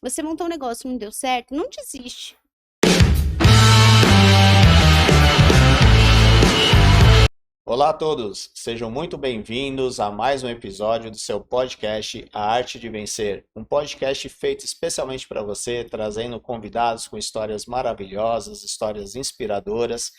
Você montou um negócio, não deu certo, não desiste. Olá a todos, sejam muito bem-vindos a mais um episódio do seu podcast A Arte de Vencer, um podcast feito especialmente para você, trazendo convidados com histórias maravilhosas, histórias inspiradoras.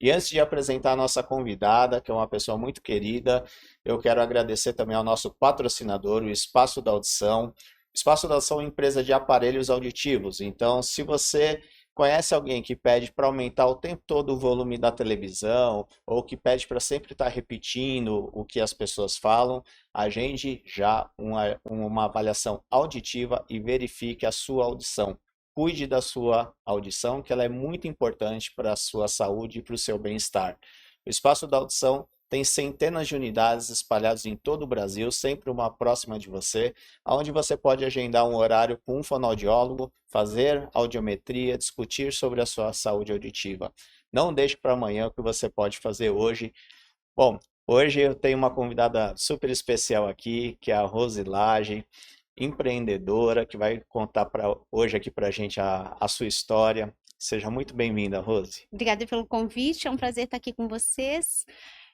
E antes de apresentar a nossa convidada, que é uma pessoa muito querida, eu quero agradecer também ao nosso patrocinador, o Espaço da Audição. O Espaço da Audição é uma empresa de aparelhos auditivos, então se você conhece alguém que pede para aumentar o tempo todo o volume da televisão, ou que pede para sempre estar repetindo o que as pessoas falam, agende já uma avaliação auditiva e verifique a sua audição. Cuide da sua audição, que ela é muito importante para a sua saúde e para o seu bem-estar. O Espaço da Audição tem centenas de unidades espalhadas em todo o Brasil, sempre uma próxima de você, onde você pode agendar um horário com um fonoaudiólogo, fazer audiometria, discutir sobre a sua saúde auditiva. Não deixe para amanhã o que você pode fazer hoje. Bom, hoje eu tenho uma convidada super especial aqui, que é a Rose Lage, empreendedora, que vai contar hoje aqui para a gente a sua história. Seja muito bem-vinda, Rose. Obrigada pelo convite, é um prazer estar aqui com vocês.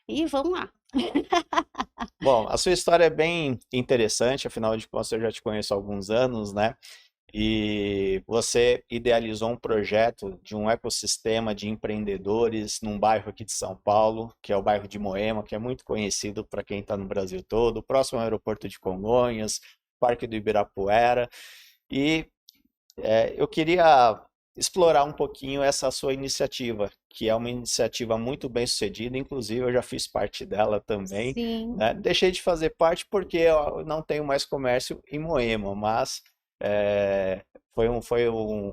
E vamos lá. Bom, a sua história é bem interessante, afinal de contas eu já te conheço há alguns anos, né? E você idealizou um projeto de um ecossistema de empreendedores num bairro aqui de São Paulo, que é o bairro de Moema, que é muito conhecido para quem está no Brasil todo, próximo ao aeroporto de Congonhas, Parque do Ibirapuera. E eu queria explorar um pouquinho essa sua iniciativa, que é uma iniciativa muito bem sucedida, inclusive eu já fiz parte dela também, Sim. né? Deixei de fazer parte porque eu não tenho mais comércio em Moema, mas é,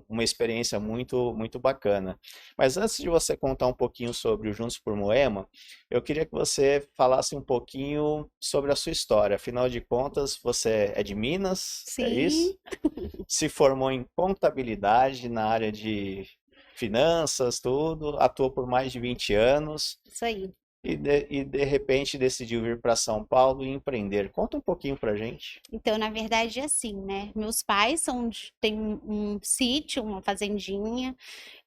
uma experiência muito bacana. Mas antes de você contar um pouquinho sobre o Juntos por Moema, eu queria que você falasse um pouquinho sobre a sua história. Afinal de contas, você é de Minas, é isso? Sim, Se formou em contabilidade na área de finanças, tudo, atuou por mais de 20 anos isso aí. e de repente decidiu vir para São Paulo e empreender. Conta um pouquinho pra gente. Então, na verdade, é assim, né? Meus pais têm um sítio, uma fazendinha,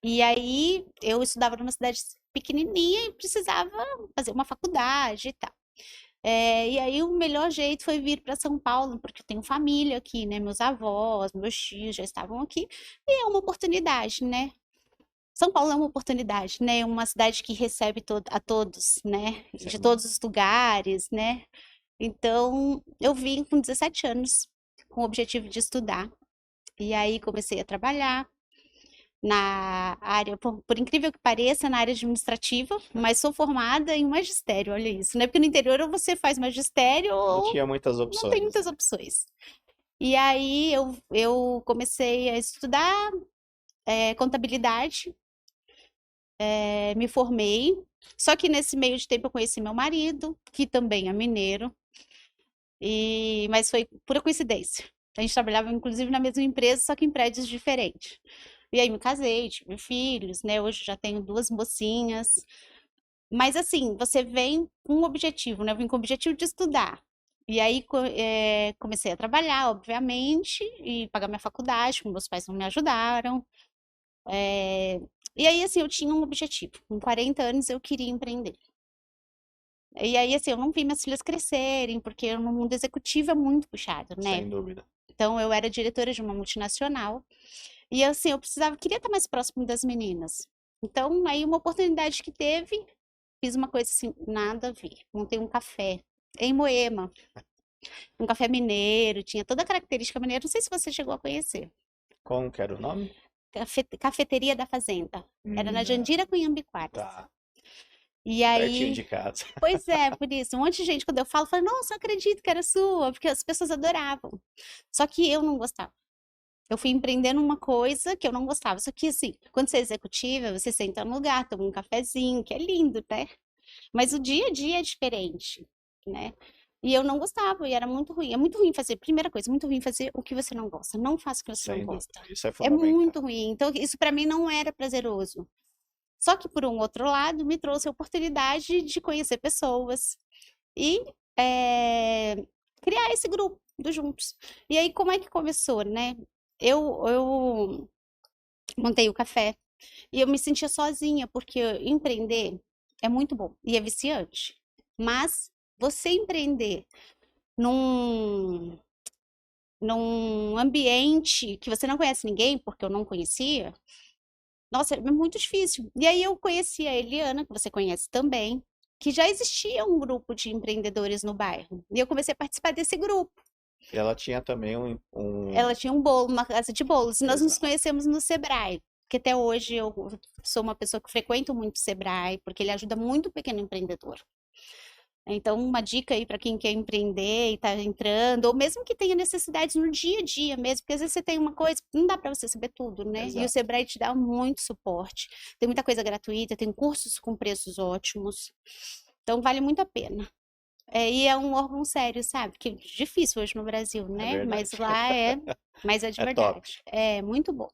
e aí eu estudava numa cidade pequenininha e precisava fazer uma faculdade e tal. E aí o melhor jeito foi vir para São Paulo, porque eu tenho família aqui, né? Meus avós, meus tios já estavam aqui, e é uma oportunidade, né? São Paulo é uma oportunidade, né? É uma cidade que recebe a todos, né? De Sim. todos os lugares, né? Então, eu vim com 17 anos, com o objetivo de estudar. E aí comecei a trabalhar na área, por incrível que pareça, na área administrativa, mas sou formada em magistério, olha isso, né? Porque no interior ou você faz magistério Não ou tinha muitas não tem opções, muitas né? opções. E aí eu comecei a estudar contabilidade, me formei. Só que nesse meio de tempo eu conheci meu marido, que também é mineiro, mas foi pura coincidência. A gente trabalhava inclusive na mesma empresa, só que em prédios diferentes. E aí me casei, tive filhos, né? Hoje já tenho duas mocinhas. Mas assim, você vem com um objetivo, né? Eu vim com o objetivo de estudar. E aí comecei a trabalhar, obviamente, e pagar minha faculdade, porque meus pais não me ajudaram. E aí, assim, eu tinha um objetivo. Com 40 anos eu queria empreender. E aí, assim, eu não vi minhas filhas crescerem, porque no mundo executivo é muito puxado, né? Sem dúvida. Então, eu era diretora de uma multinacional. E assim, queria estar mais próximo das meninas. Então, aí uma oportunidade que teve, fiz uma coisa assim, nada a ver. Montei um café em Moema, um café mineiro, tinha toda a característica mineira. Não sei se você chegou a conhecer. Como que era o nome? Cafeteria da Fazenda. Era na Não. Jandira Cunhambi Quadros. Tá. E Pertinho aí, de casa. pois é, por isso, um monte de gente, quando eu falo, fala, nossa, não acredito que era sua, porque as pessoas adoravam. Só que eu não gostava. Eu fui empreendendo uma coisa que eu não gostava. Só que, assim, quando você é executiva, você senta no lugar, toma um cafezinho, que é lindo, né? Mas o dia a dia é diferente, né? E eu não gostava, e era muito ruim. É muito ruim fazer, primeira coisa, muito ruim fazer o que você não gosta. Não faça o que você não Sem dúvida. gosta. Isso é É fundamental. muito ruim. Então, isso para mim não era prazeroso. Só que, por um outro lado, me trouxe a oportunidade de conhecer pessoas e criar esse grupo do Juntos. E aí, como é que começou, né? eu montei o café e eu me sentia sozinha, porque empreender é muito bom e é viciante. Mas você empreender num, num ambiente que você não conhece ninguém, porque eu não conhecia, nossa, é muito difícil. E aí eu conheci a Eliana, que você conhece também, que já existia um grupo de empreendedores no bairro. E eu comecei a participar desse grupo. E ela tinha também Ela tinha um bolo, uma casa de bolos. E nós nos Exato. conhecemos no Sebrae. Que até hoje eu sou uma pessoa que frequento muito o Sebrae, porque ele ajuda muito o pequeno empreendedor. Então, uma dica aí para quem quer empreender e está entrando, ou mesmo que tenha necessidades no dia a dia mesmo, porque às vezes você tem uma coisa, não dá para você saber tudo, né? E o Exato. Sebrae te dá muito suporte. Tem muita coisa gratuita, tem cursos com preços ótimos. Então, vale muito a pena. E é um órgão sério, sabe? Que é difícil hoje no Brasil, É né? Mas verdade. lá mas é de É top. verdade. É muito bom.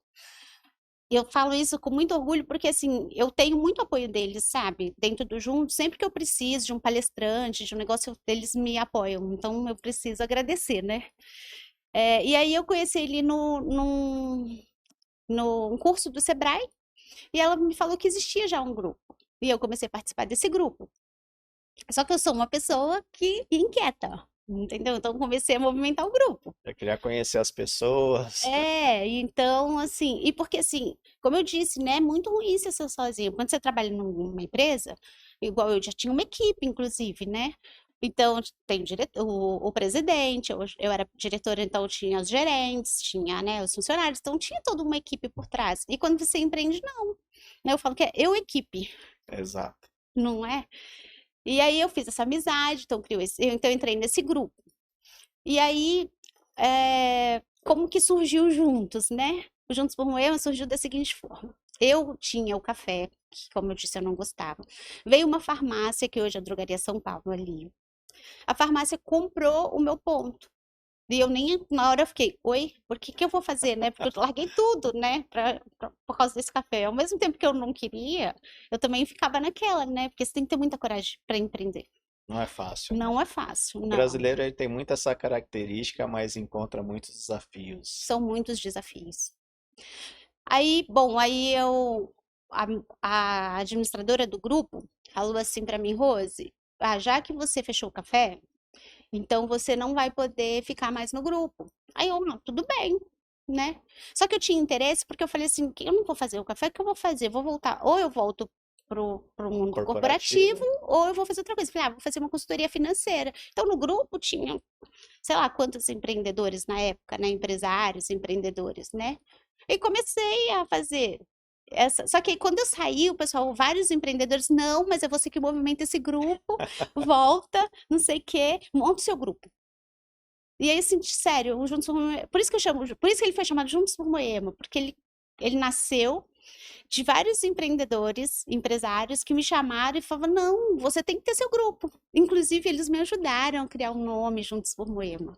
E eu falo isso com muito orgulho porque, assim, eu tenho muito apoio deles, sabe? Dentro do Junto, sempre que eu preciso de um palestrante, de um negócio, eles me apoiam. Então, eu preciso agradecer, né? E aí eu conheci ele num curso do Sebrae e ela me falou que existia já um grupo. E eu comecei a participar desse grupo. Só que eu sou uma pessoa que inquieta, entendeu? Então, comecei a movimentar o grupo. Eu queria conhecer as pessoas. Então, assim, e porque assim, como eu disse, né, é muito ruim você ser sozinho. Quando você trabalha numa empresa, igual eu já tinha uma equipe, inclusive, né? Então, tem o presidente, eu era diretora, então tinha os gerentes, tinha, né, os funcionários, então tinha toda uma equipe por trás. E quando você empreende, não. Né? Eu falo que é eu equipe, Exato. não é? E aí eu fiz essa amizade, então, então eu entrei nesse grupo. E aí, como que surgiu Juntos, né? O Juntos por Moema surgiu da seguinte forma. Eu tinha o café, que, como eu disse, eu não gostava. Veio uma farmácia, que hoje é a Drogaria São Paulo, ali. A farmácia comprou o meu ponto. E eu nem, na hora eu fiquei, oi, por que que eu vou fazer, né? Porque eu larguei tudo, né, por causa desse café. Ao mesmo tempo que eu não queria, eu também ficava naquela, né? Porque você tem que ter muita coragem para empreender. Não é fácil, né? Não é fácil, O não. brasileiro ele tem muito essa característica, mas encontra muitos desafios. São muitos desafios. Aí, bom, a, a administradora do grupo falou assim para mim, Rose, já que você fechou o café, então você não vai poder ficar mais no grupo. Aí eu, não, tudo bem, né? Só que eu tinha interesse porque eu falei assim, eu não vou fazer o café, o que eu vou fazer? Vou voltar, ou eu volto pro mundo corporativo, Corporativo, ou eu vou fazer outra coisa. Falei, vou fazer uma consultoria financeira. Então, no grupo tinha, sei lá, quantos empreendedores na época, né? Empresários, empreendedores, né? E comecei a fazer só que aí, quando eu saí, o pessoal, vários empreendedores, não, mas é você que movimenta esse grupo, volta, não sei o quê, monta o seu grupo. E aí, assim, sério, o Juntos por Moema, por isso que eu chamo, por isso que ele foi chamado Juntos por Moema, porque ele nasceu de vários empreendedores, empresários que me chamaram e falavam, não, você tem que ter seu grupo. Inclusive, eles me ajudaram a criar um nome Juntos por Moema.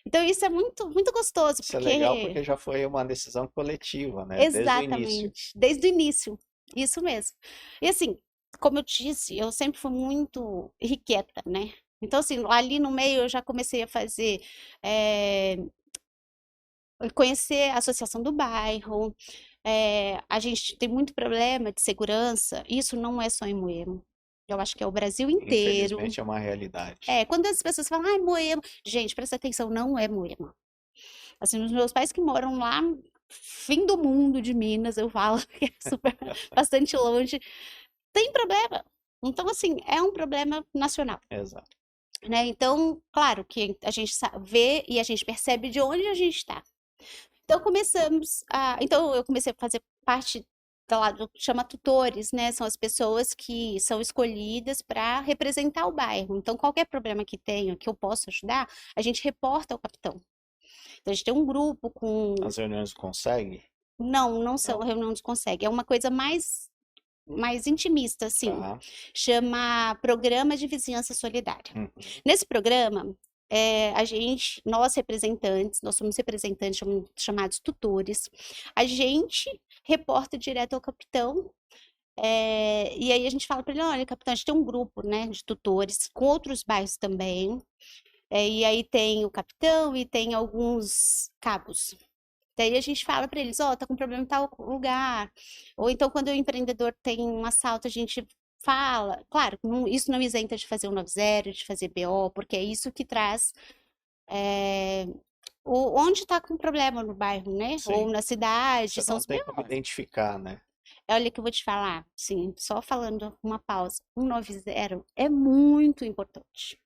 Então, isso é muito, muito gostoso, isso é legal porque porque já foi uma decisão coletiva, né? Desde o início. exatamente, desde o início, isso mesmo. E assim, como eu disse, eu sempre fui muito irrequieta, né? Então, assim, ali no meio eu já comecei a fazer, eh, conhecer a associação do bairro. A gente tem muito problema de segurança, isso não é só em Moema. Eu acho que é o Brasil inteiro. Infelizmente é uma realidade. Quando as pessoas falam, ai, Moema, gente, presta atenção, não é Moema. Assim, os meus pais que moram lá, fim do mundo de Minas, eu falo que é super, bastante longe, tem problema. Então, assim, é um problema nacional, Exato. né? Então, claro que a gente vê e a gente percebe de onde a gente está. Então eu comecei a fazer parte da lá do chama tutores, né? São as pessoas que são escolhidas para representar o bairro. Então, qualquer problema que tenha, que eu possa ajudar, a gente reporta ao capitão. Então, a gente tem um grupo com. As reuniões consegue? Não, não são Não. reunião de consegue. É uma coisa mais intimista, assim. Tá. Chama Programa de Vizinhança Solidária. Uhum. Nesse programa, nós representantes, nós somos representantes chamados tutores, a gente reporta direto ao capitão. E aí a gente fala para ele, olha, capitão, a gente tem um grupo, né, de tutores com outros bairros também. E aí tem o capitão e tem alguns cabos. Daí a gente fala para eles, ó, tá com problema em tal lugar. Ou então, quando o empreendedor tem um assalto, a gente fala. Claro, isso não isenta de fazer o 90, de fazer BO, porque é isso que traz eh, onde está com problema no bairro, né? Ou Sim. na cidade, Você são não os tem como BOs. identificar, né? Olha que eu vou te falar, sim, só falando uma pausa. 190 é muito importante.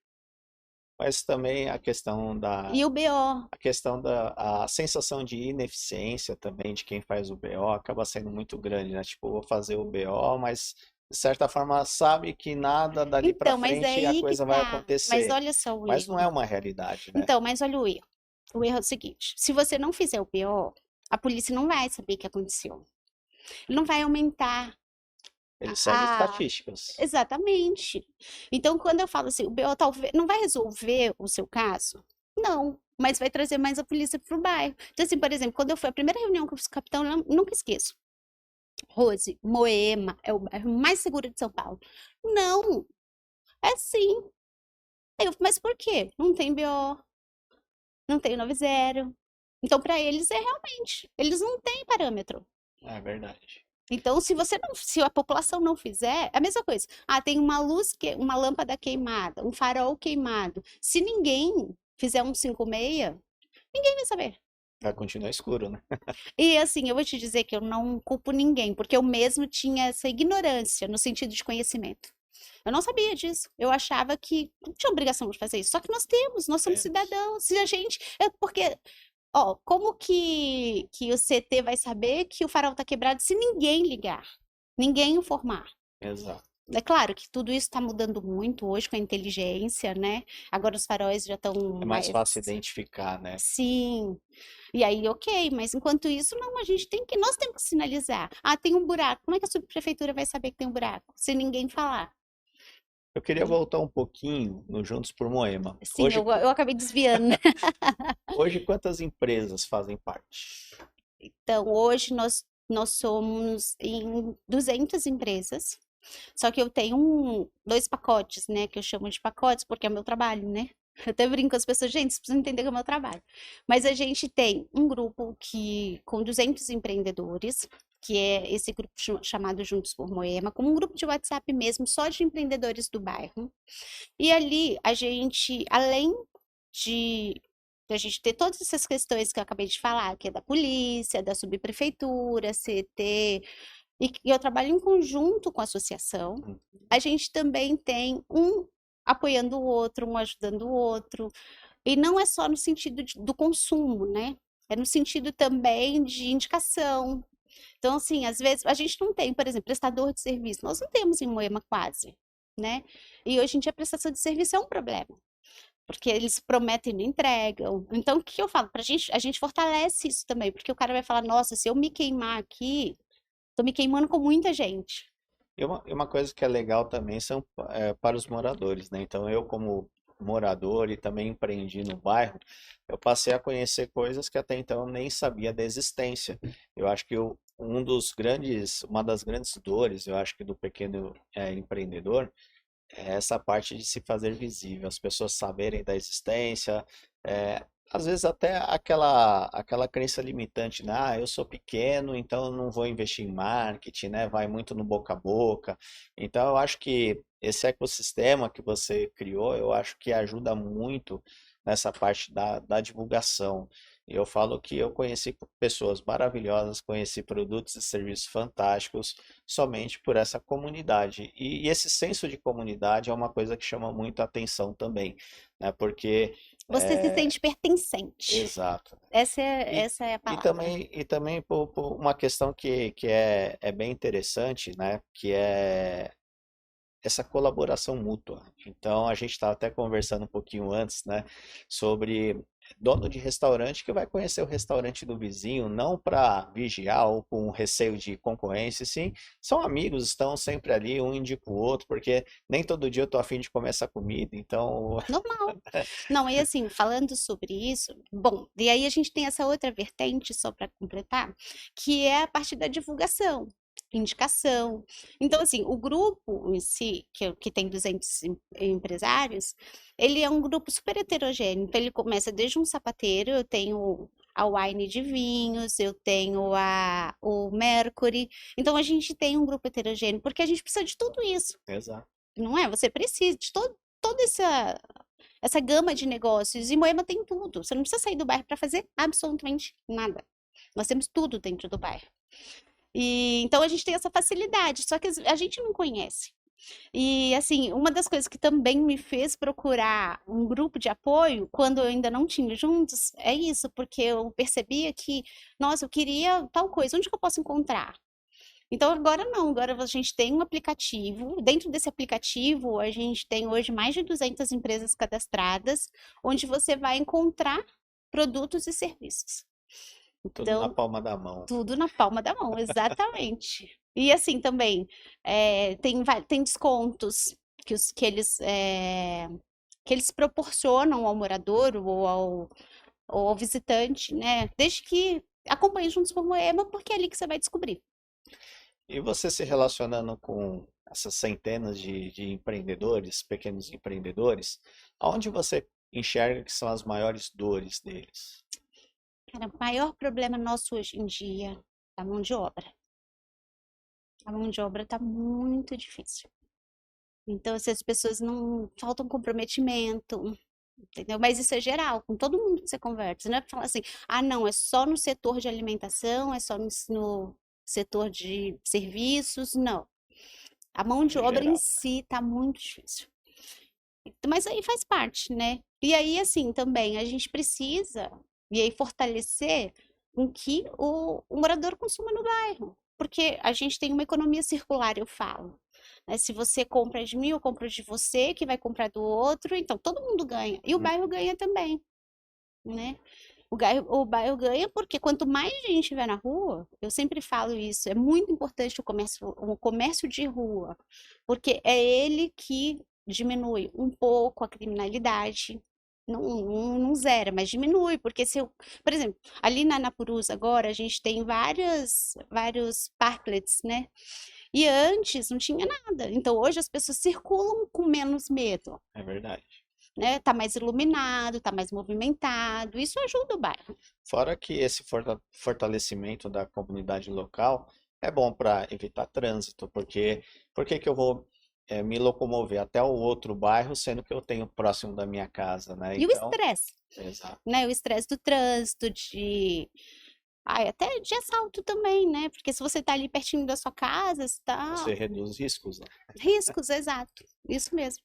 Mas também a questão E da o BO, a questão da a sensação de ineficiência também de quem faz o BO acaba sendo muito grande, né? Tipo, vou fazer o BO, mas de certa forma sabe que nada dali para então, mas é frente a aí que coisa vai tá. Mas acontecer. olha só o Mas não é erro. uma realidade, né? Então, mas olha o erro. O erro é o seguinte: se você não fizer o BO, a polícia não vai saber o que aconteceu. Ele não vai aumentar Ele segue a. estatísticas. Exatamente. Então, quando eu falo assim, o BO talvez não vai resolver o seu caso? Não, mas vai trazer mais a polícia para o bairro. Então, assim, por exemplo, quando eu fui a primeira reunião com o capitão, eu nunca esqueço. Rose, Moema é o bairro mais seguro de São Paulo. Não, é sim. Mas por quê? Não tem BO, não tem 90. Então, para eles é realmente, eles não têm parâmetro. É verdade. Então, se a população não fizer, é a mesma coisa. Ah, tem uma luz, uma lâmpada queimada, um farol queimado. Se ninguém fizer um 56, ninguém vai saber. Vai continuar escuro, né? E assim, eu vou te dizer que eu não culpo ninguém, porque eu mesmo tinha essa ignorância no sentido de conhecimento. Eu não sabia disso. Eu achava que não tinha obrigação de fazer isso. Só que nós somos Temos. cidadãos. Se a gente. Porque, ó, como que o CT vai saber que o farol está quebrado se ninguém ligar? Ninguém informar? Exato. É claro que tudo isso está mudando muito hoje com a inteligência, né? Agora os faróis já estão É mais mais. fácil identificar, né? Sim. E aí, ok, mas enquanto isso, não, nós temos que sinalizar. Ah, tem um buraco. Como é que a subprefeitura vai saber que tem um buraco? Se ninguém falar. Eu queria voltar um pouquinho no Juntos por Moema. Sim, Hoje, eu acabei desviando, né? hoje quantas empresas fazem parte? Então, hoje nós somos em 200 empresas. Só que eu tenho dois pacotes, né? Que eu chamo de pacotes porque é o meu trabalho, né? Eu até brinco com as pessoas, gente, vocês precisam entender que é o meu trabalho. Mas a gente tem um grupo com 200 empreendedores, que é esse grupo chamado Juntos por Moema, como um grupo de WhatsApp mesmo, só de empreendedores do bairro. E ali a gente, além de a gente ter todas essas questões que eu acabei de falar, que é da polícia, da subprefeitura, CT, e eu trabalho em conjunto com a associação. Hum. A gente também tem um apoiando o outro, um ajudando o outro. E não é só no sentido do consumo, né? É no sentido também de indicação. Então, assim, às vezes a gente não tem, por exemplo, prestador de serviço. Nós não temos em Moema quase, né? E hoje em dia a prestação de serviço é um problema, porque eles prometem e não entregam. Então, o que eu falo? A gente fortalece isso também, porque o cara vai falar, nossa, se eu me queimar aqui, tô me queimando com muita gente. E uma coisa que é legal também são para os moradores, né? Então eu como morador e também empreendi no bairro, eu passei a conhecer coisas que até então eu nem sabia da existência. Eu acho que uma das grandes dores, eu acho que do pequeno empreendedor é essa parte de se fazer visível, as pessoas saberem da existência, às vezes até aquela crença limitante, né? Ah, eu sou pequeno, então eu não vou investir em marketing, né? Vai muito no boca a boca. Então eu acho que esse ecossistema que você criou, eu acho que ajuda muito nessa parte da divulgação. Eu falo que eu conheci pessoas maravilhosas, conheci produtos e serviços fantásticos somente por essa comunidade. E esse senso de comunidade é uma coisa que chama muito a atenção também, né? Porque Você se é, sente pertencente. exato. E, Essa é a e palavra. também, e também por uma questão que é bem interessante, né? Que é essa colaboração mútua. Então, a gente estava até conversando um pouquinho antes, né, sobre dono de restaurante que vai conhecer o restaurante do vizinho, não para vigiar ou com receio de concorrência, sim, são amigos, estão sempre ali, um indica o outro, porque nem todo dia eu tô afim de comer essa comida, então, Normal. Não, e assim, falando sobre isso, bom, e aí a gente tem essa outra vertente, só para completar, que é a parte da divulgação, indicação. Então, assim, o grupo em si, que tem 200 empresários, ele é um grupo super heterogêneo. Então, ele começa desde um sapateiro, eu tenho a Wine de vinhos, eu tenho o Mercury. Então a gente tem um grupo heterogêneo, porque a gente precisa de tudo isso, Exato. não é? Você precisa de toda essa gama de negócios. E Moema tem tudo. Você não precisa sair do bairro para fazer absolutamente nada. Nós temos tudo dentro do bairro. E então a gente tem essa facilidade, só que a gente não conhece. E assim, uma das coisas que também me fez procurar um grupo de apoio, quando eu ainda não tinha juntos, é isso, porque eu percebia que, nossa, eu queria tal coisa, onde que eu posso encontrar? Então agora não, agora a gente tem um aplicativo, dentro desse aplicativo a gente tem hoje mais de 200 empresas cadastradas, onde você vai encontrar produtos e serviços. Tudo na Então, palma da mão. tudo na palma da mão, exatamente. E assim também, tem descontos que eles proporcionam ao morador ou ao visitante, né? Desde que acompanhe juntos por Moema, porque é ali que você vai descobrir. E você se relacionando com essas centenas de empreendedores, pequenos empreendedores, aonde você enxerga que são as maiores dores deles? Cara, o maior problema nosso hoje em dia é a mão de obra. A mão de obra está muito difícil. Então, se as pessoas não faltam comprometimento, entendeu? Mas isso é geral, com todo mundo que você conversa. Não é falar assim, ah, não, é só no setor de alimentação, é só no setor de serviços. Não. A mão de É obra em geral. si está muito difícil. Mas aí faz parte, né? E aí, assim, também a gente precisa, e aí fortalecer com que o morador consuma no bairro. Porque a gente tem uma economia circular, eu falo. Né? Se você compra de mim, eu compro de você, que vai comprar do outro, então todo mundo ganha. E o bairro ganha também, né? O bairro ganha porque quanto mais gente estiver na rua, eu sempre falo isso, é muito importante o comércio de rua, porque é ele que diminui um pouco a criminalidade. Não zera, mas diminui, porque se eu, por exemplo, ali na Napurus agora a gente tem vários parklets, né? E antes não tinha nada. Então hoje as pessoas circulam com menos medo, É verdade. né? Tá mais iluminado, tá mais movimentado. Isso ajuda o bairro. Fora que esse fortalecimento da comunidade local é bom para evitar trânsito, porque por que que eu vou me locomover até o outro bairro, sendo que eu tenho próximo da minha casa, né? E o Então, estresse, exato. né? O estresse do trânsito, até de assalto também, né? Porque se você tá ali pertinho da sua casa, está Você reduz riscos, né? riscos, exato. Isso mesmo.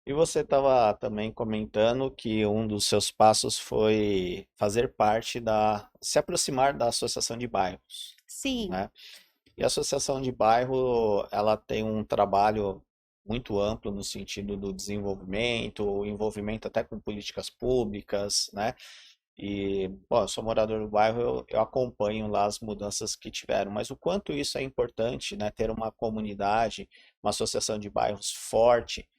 E você estava também comentando que um dos seus passos foi fazer parte se aproximar da associação de bairros, Sim, né? E a associação de bairro, ela tem um trabalho muito amplo no sentido do desenvolvimento, o envolvimento até com políticas públicas, né? E, bom, eu sou morador do bairro, eu acompanho lá as mudanças que tiveram, mas o quanto isso é importante, né? Ter uma comunidade, uma associação de bairros forte,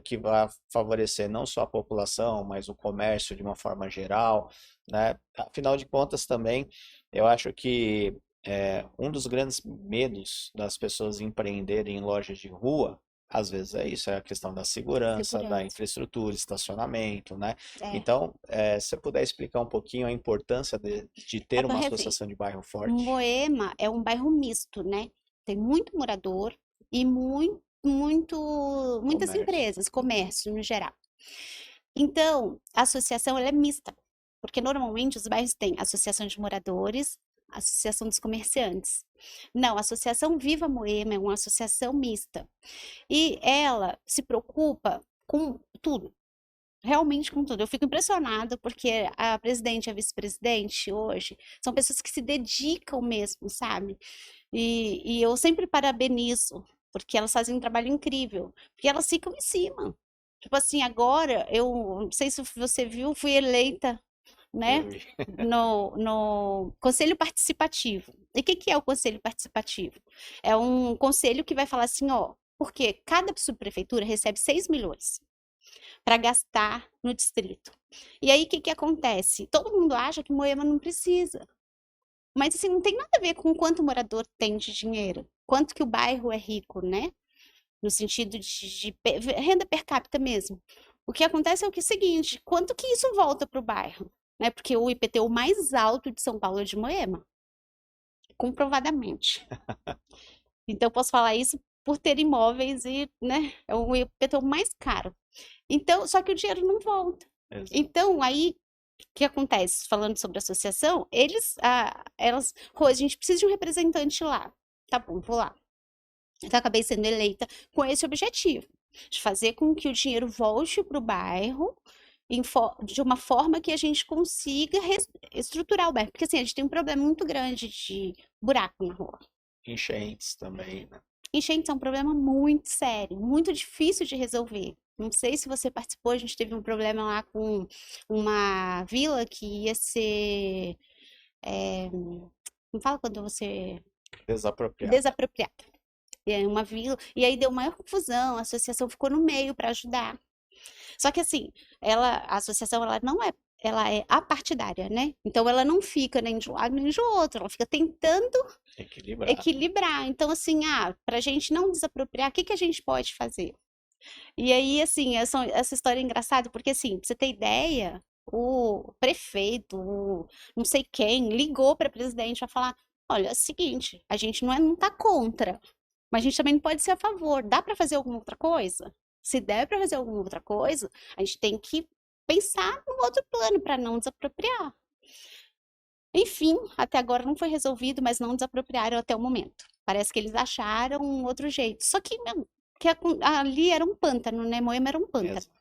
que vai favorecer não só a população, mas o comércio de uma forma geral, né? Afinal de contas, também, eu acho que um dos grandes medos das pessoas empreenderem em lojas de rua, às vezes é isso, é a questão da segurança, da segurança. infraestrutura, estacionamento, né? É. Então, se você puder explicar um pouquinho a importância de É ter para uma rever. associação de bairro forte, Moema é um bairro misto, né? Tem muito morador e muitas comércio. empresas, comércio no geral. Então, a associação ela é mista, porque normalmente os bairros têm associação de moradores, associação dos comerciantes. Não, a Associação Viva Moema é uma associação mista. E ela se preocupa com tudo, realmente com tudo. Eu fico impressionada porque a presidente e a vice-presidente hoje são pessoas que se dedicam mesmo, sabe? E eu sempre parabenizo, porque elas fazem um trabalho incrível, porque elas ficam em cima. Tipo assim, agora, eu não sei se você viu, fui eleita, Eu né, vi. no Conselho Participativo. E o que que é o Conselho Participativo? É um conselho que vai falar assim, ó, porque cada subprefeitura recebe 6 milhões para gastar no distrito. E aí, o que que acontece? Todo mundo acha que Moema não precisa. Mas assim, não tem nada a ver com quanto o morador tem de dinheiro, quanto que o bairro é rico, né? No sentido de renda per capita mesmo. O que acontece é o seguinte, quanto que isso volta para o bairro? né? Porque o IPTU mais alto de São Paulo é de Moema, comprovadamente. Então, eu posso falar isso por ter imóveis e, né, é o IPTU mais caro. Então, só que o dinheiro não volta. Exato. Então, aí, o que acontece? Falando sobre associação, elas, Rose, a gente precisa de um representante lá. Tá bom, vou lá. Então, acabei sendo eleita com esse objetivo, de fazer com que o dinheiro volte para o bairro de uma forma que a gente consiga estruturar o bairro. Porque, assim, a gente tem um problema muito grande de buraco na rua. Enchentes também, né? Enchentes é um problema muito sério, muito difícil de resolver. Não sei se você participou, a gente teve um problema lá com uma vila que ia ser. Não fala quando você. Desapropriado. Desapropriada. E aí uma vila. E aí deu maior confusão, a associação ficou no meio para ajudar. Só que assim, a associação ela não é. Ela é apartidária, né? Então ela não fica nem de um lado nem de outro, ela fica tentando Equilibrar. equilibrar. Então, assim, para a gente não desapropriar, o que que a gente pode fazer? E aí, assim, essa história é engraçada, porque, assim, pra você ter ideia, o prefeito, não sei quem, ligou para a presidente para falar: olha, é o seguinte, a gente não tá contra, mas a gente também não pode ser a favor. Dá para fazer alguma outra coisa? Se der para fazer alguma outra coisa, a gente tem que pensar num outro plano para não desapropriar. Enfim, até agora não foi resolvido, mas não desapropriaram até o momento. Parece que eles acharam um outro jeito. Só que, meu, ali era um pântano, né? Moema era um pântano. Exato.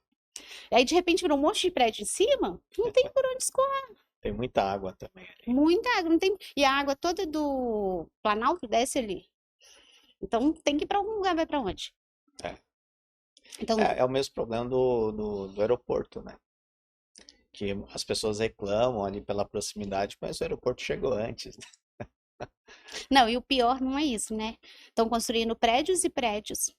E aí, de repente, virou um monte de prédio em cima, não tem por onde escoar. Tem muita água também ali. Muita água, não tem. E a água toda do Planalto desce ali. Então tem que ir para algum lugar, vai para onde? É. Então, É o mesmo problema do aeroporto, né? Que as pessoas reclamam ali pela proximidade, mas o aeroporto chegou antes, né? não, e o pior não é isso, né? Estão construindo prédios e prédios.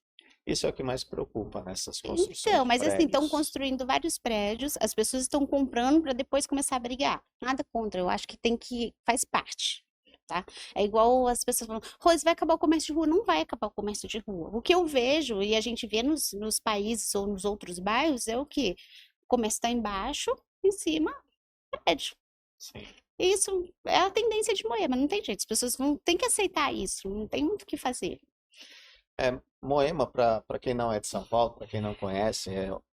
Isso é o que mais preocupa nessas construções Então, de mas assim, estão prédios. construindo vários prédios, as pessoas estão comprando para depois começar a brigar. Nada contra, eu acho que faz parte, tá? É igual as pessoas falam, Rose, vai acabar o comércio de rua? Não vai acabar o comércio de rua. O que eu vejo e a gente vê nos países ou nos outros bairros é o quê? O comércio está embaixo, em cima, prédio. Sim. Isso é a tendência de Moema, não tem jeito. As pessoas vão ter que aceitar isso, não tem muito o que fazer. Moema, para quem não é de São Paulo, para quem não conhece,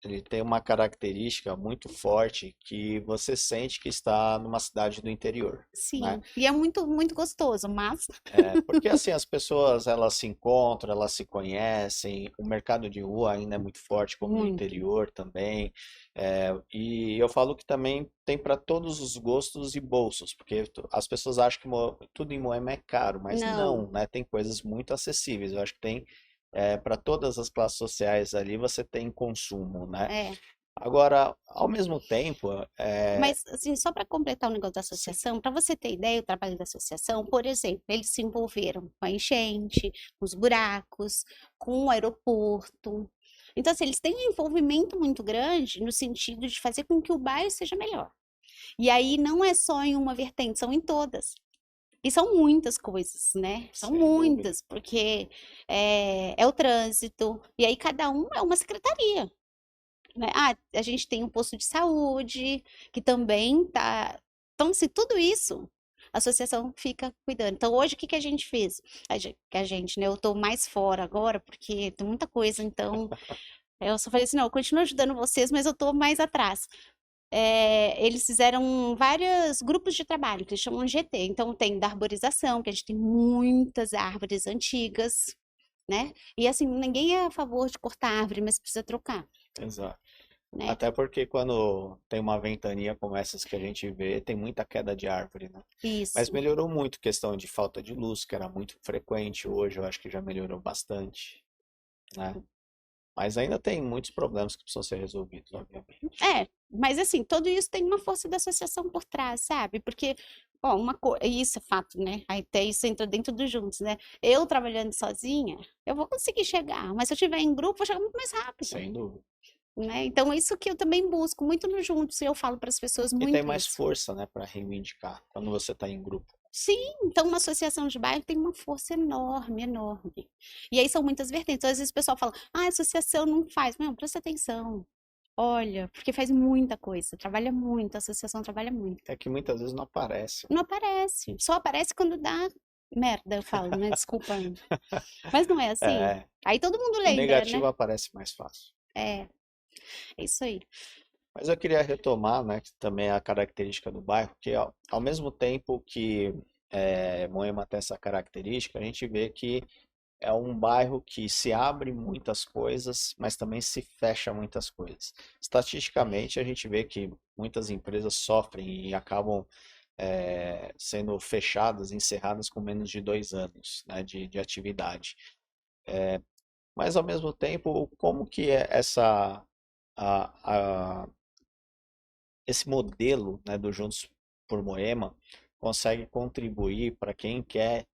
ele tem uma característica muito forte que você sente que está numa cidade do interior, né? Sim, e é muito, muito gostoso, mas Porque assim as pessoas elas se encontram, elas se conhecem, o mercado de rua ainda é muito forte, como no muito. interior também. E eu falo que também tem para todos os gostos e bolsos, porque as pessoas acham que tudo em Moema é caro, mas Não, não, né? Tem coisas muito acessíveis. Eu acho que tem para todas as classes sociais ali você tem consumo, né? é. Agora, ao mesmo tempo, Mas, assim, só para completar o negócio da sim, associação, para você ter ideia, o trabalho da associação, por exemplo, eles se envolveram com a enchente, com os buracos, com o aeroporto. Então, assim, eles têm um envolvimento muito grande no sentido de fazer com que o bairro seja melhor. E aí não é só em uma vertente, são em todas. E são muitas coisas, né? São sem dúvida. muitas, porque é o trânsito, e aí cada um é uma secretaria, né? Ah, a gente tem um posto de saúde, que também tá. Então, se tudo isso, a associação fica cuidando. Então, hoje, o que que a gente fez? Né? Eu tô mais fora agora, porque tem muita coisa, então. Eu só falei assim, não, eu continuo ajudando vocês, mas eu tô mais atrás. Eles fizeram vários grupos de trabalho, que eles chamam de GT. Então, tem da arborização, que a gente tem muitas árvores antigas, né? E assim, ninguém é a favor de cortar árvore, mas precisa trocar, Exato. né? Até porque quando tem uma ventania como essas que a gente vê, tem muita queda de árvore, né? Mas Isso. melhorou muito a questão de falta de luz, que era muito frequente hoje, eu acho que já melhorou bastante, né? Mas ainda tem muitos problemas que precisam ser resolvidos, obviamente. Mas assim, tudo isso tem uma força da associação por trás, sabe? Porque, ó, isso é fato, né? Aí até isso entra dentro dos juntos, né? Eu trabalhando sozinha, eu vou conseguir chegar, mas se eu estiver em grupo, eu vou chegar muito mais rápido, Sem dúvida. né? Então, isso que eu também busco muito no juntos, e eu falo para as pessoas E tem muito mais isso. força, né, para reivindicar quando você está em grupo. Sim, então uma associação de bairro tem uma força enorme, enorme. E aí são muitas vertentes. Às vezes o pessoal fala, ah, a associação não faz. Não, presta atenção. Olha, porque faz muita coisa, trabalha muito, a associação trabalha muito. É que muitas vezes não aparece. Não aparece, só aparece quando dá merda, eu falo, né? Desculpa. Mas não é assim. É, Aí todo mundo o lembra, negativo né? aparece mais fácil. É, é isso aí. Mas eu queria retomar, né, que também é a característica do bairro, que ao mesmo tempo que Moema tem essa característica, a gente vê que é um bairro que se abre muitas coisas, mas também se fecha muitas coisas. Estatisticamente, a gente vê que muitas empresas sofrem e acabam sendo fechadas, encerradas com menos de 2 anos, né, de atividade. Mas, ao mesmo tempo, como que é a, esse modelo, né, do Juntos por Moema consegue contribuir para quem quer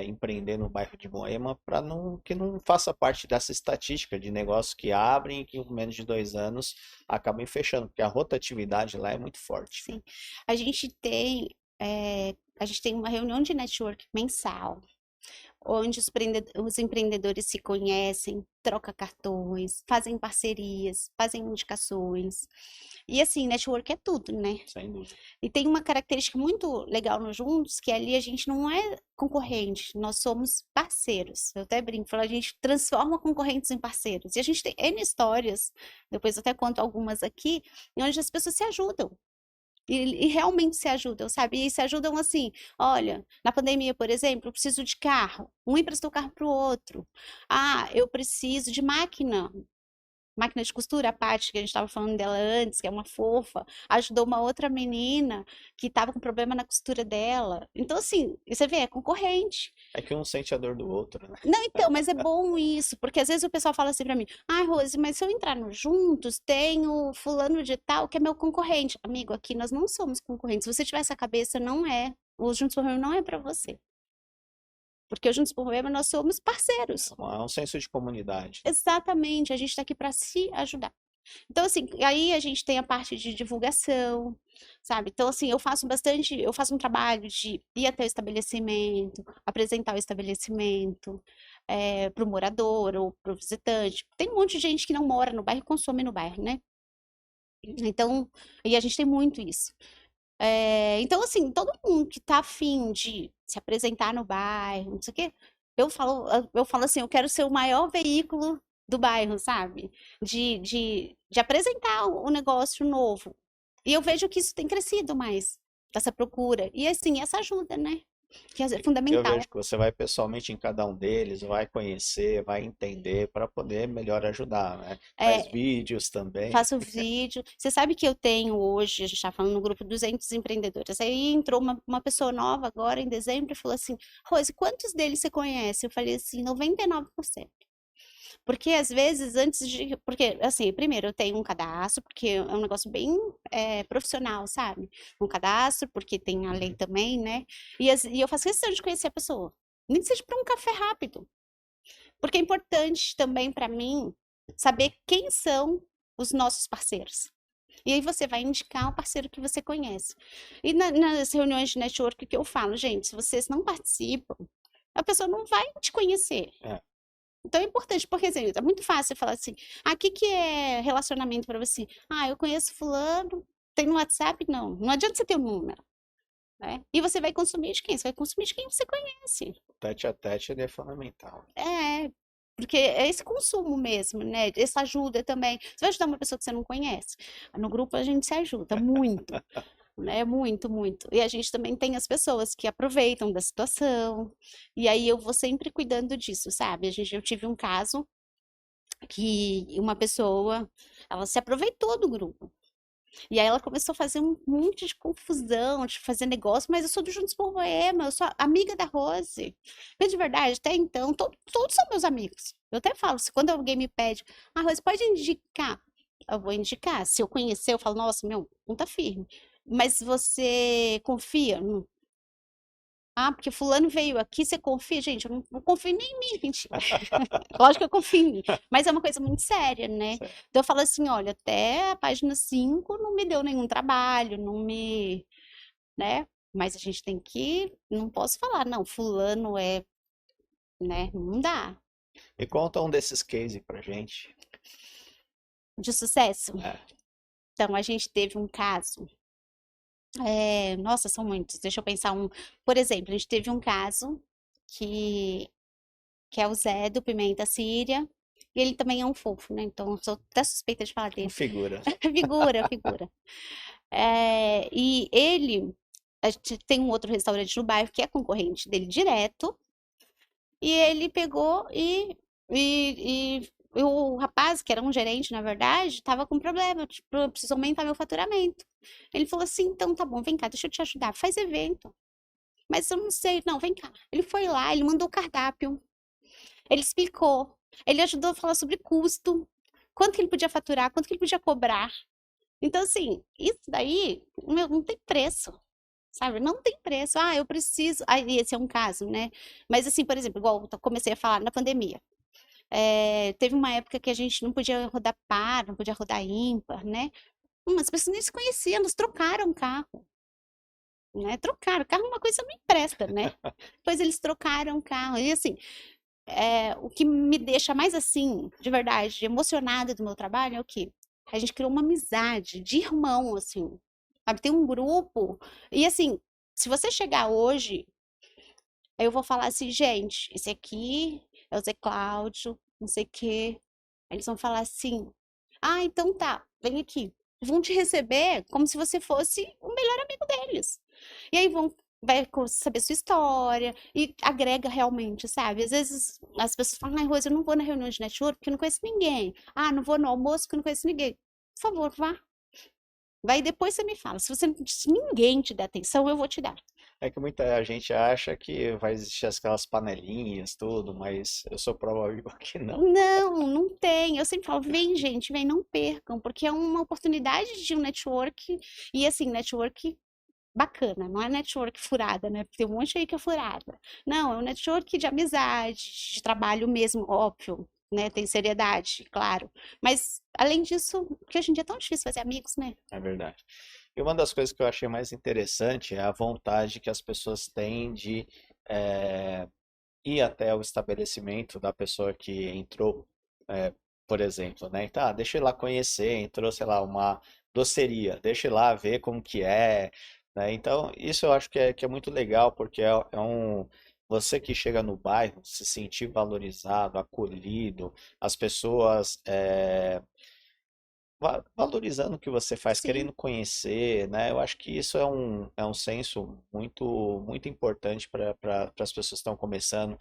empreender no bairro de Moema para que não faça parte dessa estatística de negócios que abrem e que em menos de 2 anos acabem fechando, porque a rotatividade lá é muito forte. Sim. A gente tem, a gente tem uma reunião de network mensal, onde os empreendedores se conhecem, trocam cartões, fazem parcerias, fazem indicações. E assim, network é tudo, né? Sem dúvida. E tem uma característica muito legal no Juntos, que ali a gente não é concorrente, nós somos parceiros. Eu até brinco, falo, a gente transforma concorrentes em parceiros. E a gente tem N histórias, depois eu até conto algumas aqui, onde as pessoas se ajudam. E realmente se ajudam, sabe? E se ajudam assim, olha, na pandemia, por exemplo, eu preciso de carro, um emprestou o carro para o outro. Ah, eu preciso de máquina de costura, a Paty, que a gente estava falando dela antes, que é uma fofa, ajudou uma outra menina que estava com problema na costura dela. Então, assim, você vê, é concorrente. É que um sente a dor do outro, né? Não, então, mas é bom isso, porque às vezes o pessoal fala assim pra mim, ai, Rose, mas se eu entrar no Juntos, tenho fulano de tal que é meu concorrente. Amigo, aqui nós não somos concorrentes. Se você tiver essa cabeça, não é. O Juntos por Remo não é pra você. Porque o Juntos por Remo nós somos parceiros. É um senso de comunidade, né? Exatamente, a gente tá aqui pra se ajudar. Então, assim, aí a gente tem a parte de divulgação, sabe? Então, assim, eu faço um trabalho de ir até o estabelecimento, apresentar o estabelecimento para o morador ou para o visitante. Tem um monte de gente que não mora no bairro e consome no bairro, né? Então, e a gente tem muito isso. Então, assim, todo mundo que tá afim de se apresentar no bairro, não sei o quê, eu falo assim, eu quero ser o maior veículo do bairro, sabe? De apresentar o negócio novo. E eu vejo que isso tem crescido mais, essa procura. E assim, essa ajuda, né? Que é Eu fundamental. vejo que você vai pessoalmente em cada um deles, vai conhecer, vai entender para poder melhor ajudar, né? Faz É, vídeos também. faço vídeo. Você sabe que eu tenho hoje, a gente está falando no grupo 200 empreendedores. Aí entrou uma pessoa nova agora em dezembro e falou assim: Rose, quantos deles você conhece? Eu falei assim: 99%. Porque às vezes, antes de. Porque, assim, primeiro eu tenho um cadastro, porque é um negócio bem profissional, sabe? Um cadastro, porque tem a lei também, né? E eu faço questão de conhecer a pessoa. Nem que seja para um café rápido. Porque é importante também para mim saber quem são os nossos parceiros. E aí você vai indicar o parceiro que você conhece. E nas reuniões de network que eu falo, gente, se vocês não participam, a pessoa não vai te conhecer. É, Então é importante, porque assim, é muito fácil falar assim, ah, o que que é relacionamento para você? Ah, eu conheço fulano, tem no WhatsApp? Não, não adianta você ter o número, né? E você vai consumir de quem? Você vai consumir de quem você conhece. o tete a tete ele é fundamental. É, porque é esse consumo mesmo, né? Essa ajuda também. Você vai ajudar uma pessoa que você não conhece. No grupo a gente se ajuda muito, né? Muito, muito. E a gente também tem as pessoas que aproveitam da situação. E aí eu vou sempre cuidando disso, sabe? Eu tive um caso que uma pessoa, ela se aproveitou do grupo. E aí ela começou a fazer um monte de confusão, de fazer negócio, mas eu sou do Juntos por Moema, eu sou amiga da Rose. Mas de verdade, até então, todos são meus amigos. Eu até falo, se quando alguém me pede, ah, Rose, pode indicar? Eu vou indicar. Se eu conhecer, eu falo, nossa, meu, não tá firme. Mas você confia? Ah, porque fulano veio aqui, você confia? Gente, eu não confio nem em mim, mentira. Lógico que eu confio em mim, mas é uma coisa muito séria, né? Certo. Então eu falo assim, olha, até a página 5 não me deu nenhum trabalho, não me, né? Mas a gente tem que, não posso falar, não, fulano é, né? Não dá. E conta um desses cases pra gente. de sucesso. É. Então, a gente teve um caso. Nossa, são muitos. Deixa eu pensar um. Por exemplo, a gente teve um caso que, que é o Zé do Pimenta Síria. E ele também é um fofo, né? Então, eu sou até suspeita de falar Uma dele. figura. Figura, figura. E ele. A gente tem um outro restaurante no bairro que é concorrente dele direto. E ele pegou e o rapaz, que era um gerente, na verdade, estava com problema, tipo, eu preciso aumentar meu faturamento. Ele falou assim, então tá bom, vem cá, deixa eu te ajudar, faz evento. Mas eu não sei, não, vem cá. Ele foi lá, ele mandou o cardápio, ele explicou, ele ajudou a falar sobre custo, quanto que ele podia faturar, quanto que ele podia cobrar. Então, assim, isso daí, meu, não tem preço. Sabe? Não tem preço. Ah, eu preciso. Ah, e esse é um caso, né? Mas, assim, por exemplo, igual eu comecei a falar na pandemia. Teve uma época que a gente não podia rodar par, não podia rodar ímpar, né? As pessoas nem se conheciam, elas trocaram carro, né? Trocaram. Carro é uma coisa meio empresta, né? Depois eles trocaram carro. E, assim, o que me deixa mais, assim, de verdade, emocionada do meu trabalho é o quê? A gente criou uma amizade de irmão, assim. Sabe? Tem um grupo. E, assim, se você chegar hoje. Aí eu vou falar assim, gente, esse aqui é o Zé Cláudio, não sei o quê. Aí eles vão falar assim, ah, então tá, vem aqui. Vão te receber como se você fosse o melhor amigo deles. E aí vai saber sua história e agrega realmente, sabe? Às vezes as pessoas falam, ai, Rose, eu não vou na reunião de network porque eu não conheço ninguém. Ah, não vou no almoço porque eu não conheço ninguém. Por favor, vá. Vai depois você me fala. Se ninguém te der atenção, eu vou te dar. É que muita gente acha que vai existir aquelas panelinhas, tudo, mas eu sou prova viva que não. Não, não tem. Eu sempre falo, vem, gente, vem, não percam, porque é uma oportunidade de um network, e assim, network bacana, não é network furada, né? Porque tem um monte aí que é furada. Não, é um network de amizade, de trabalho mesmo, óbvio, né? Tem seriedade, claro. Mas, além disso, porque hoje em dia é tão difícil fazer amigos, né? É verdade. E uma das coisas que eu achei mais interessante é a vontade que as pessoas têm de eh, ir até o estabelecimento da pessoa que entrou, por exemplo, né? Tá, deixa eu ir lá conhecer, entrou, sei lá, uma doceria, deixa eu ir lá ver como que é, né? Então, isso eu acho que é muito legal, porque é um. Você que chega no bairro, se sentir valorizado, acolhido, as pessoas valorizando o que você faz, Sim, querendo conhecer, né? Eu acho que isso é um senso muito importante para as pessoas que estão começando.